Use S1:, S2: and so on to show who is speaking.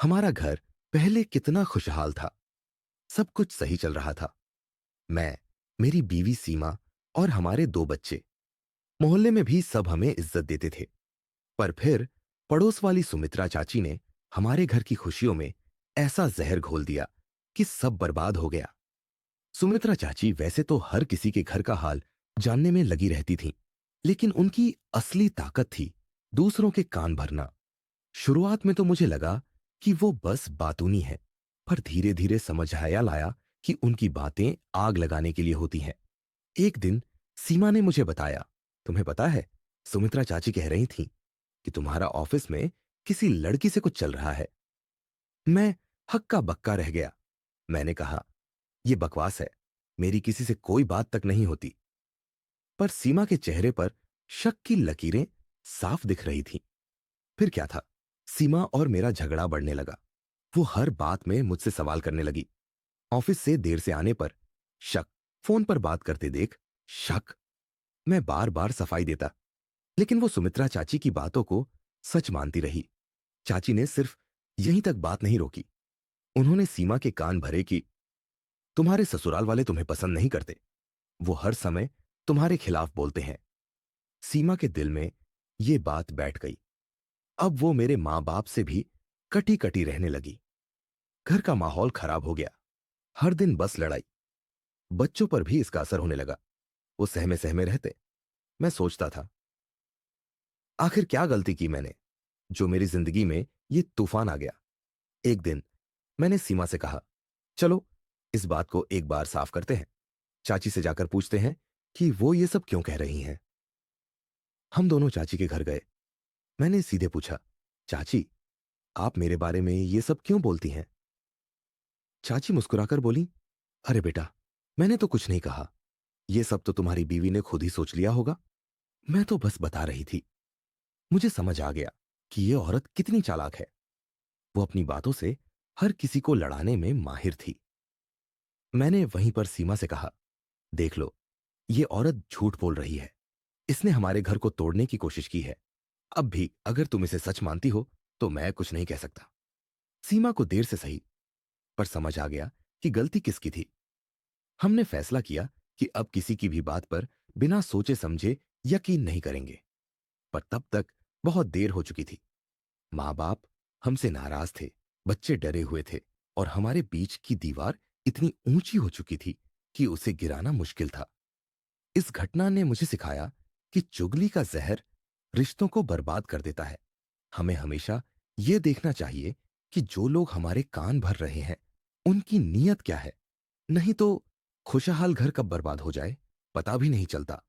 S1: हमारा घर पहले कितना खुशहाल था। सब कुछ सही चल रहा था। मैं, मेरी बीवी सीमा और हमारे दो बच्चे। मोहल्ले में भी सब हमें इज्जत देते थे। पर फिर पड़ोस वाली सुमित्रा चाची ने हमारे घर की खुशियों में ऐसा जहर घोल दिया कि सब बर्बाद हो गया। सुमित्रा चाची वैसे तो हर किसी के घर का हाल जानने में लगी रहती थीं, लेकिन उनकी असली ताकत थी दूसरों के कान भरना। शुरुआत में तो मुझे लगा कि वो बस बातूनी है, पर धीरे धीरे समझ आया लाया कि उनकी बातें आग लगाने के लिए होती हैं। एक दिन सीमा ने मुझे बताया, तुम्हें पता है, सुमित्रा चाची कह रही थी कि तुम्हारा ऑफिस में किसी लड़की से कुछ चल रहा है। मैं हक्का बक्का रह गया। मैंने कहा, यह बकवास है, मेरी किसी से कोई बात तक नहीं होती। पर सीमा के चेहरे पर शक की लकीरें साफ दिख रही थीं। फिर क्या था, सीमा और मेरा झगड़ा बढ़ने लगा। वो हर बात में मुझसे सवाल करने लगी। ऑफिस से देर से आने पर शक, फोन पर बात करते देख शक। मैं बार बार सफाई देता, लेकिन वो सुमित्रा चाची की बातों को सच मानती रही। चाची ने सिर्फ यहीं तक बात नहीं रोकी। उन्होंने सीमा के कान भरे कि तुम्हारे ससुराल वाले तुम्हें पसंद नहीं करते, वो हर समय तुम्हारे खिलाफ बोलते हैं। सीमा के दिल में ये बात बैठ गई। अब वो मेरे मां बाप से भी कटी कटी रहने लगी। घर का माहौल खराब हो गया। हर दिन बस लड़ाई। बच्चों पर भी इसका असर होने लगा। वो सहमे सहमे रहते। मैं सोचता था, आखिर क्या गलती की मैंने जो मेरी जिंदगी में ये तूफान आ गया। एक दिन मैंने सीमा से कहा, चलो इस बात को एक बार साफ करते हैं। चाची से जाकर पूछते हैं कि वो ये सब क्यों कह रही हैं। हम दोनों चाची के घर गए। मैंने सीधे पूछा, चाची, आप मेरे बारे में ये सब क्यों बोलती हैं? चाची मुस्कुराकर बोली, अरे बेटा, मैंने तो कुछ नहीं कहा। ये सब तो तुम्हारी बीवी ने खुद ही सोच लिया होगा। मैं तो बस बता रही थी। मुझे समझ आ गया कि ये औरत कितनी चालाक है। वो अपनी बातों से हर किसी को लड़ाने में माहिर थी। मैंने वहीं पर सीमा से कहा, देख लो, ये औरत झूठ बोल रही है। इसने हमारे घर को तोड़ने की कोशिश की है। अब भी अगर तुम इसे सच मानती हो तो मैं कुछ नहीं कह सकता। सीमा को देर से सही, पर समझ आ गया कि गलती किसकी थी। हमने फैसला किया कि अब किसी की भी बात पर बिना सोचे समझे यकीन नहीं करेंगे। पर तब तक बहुत देर हो चुकी थी। माँ बाप हमसे नाराज थे, बच्चे डरे हुए थे, और हमारे बीच की दीवार इतनी ऊंची हो चुकी थी कि उसे गिराना मुश्किल था। इस घटना ने मुझे सिखाया कि चुगली का जहर रिश्तों को बर्बाद कर देता है। हमें हमेशा यह देखना चाहिए कि जो लोग हमारे कान भर रहे हैं, उनकी नीयत क्या है। नहीं तो खुशहाल घर कब बर्बाद हो जाए, पता भी नहीं चलता।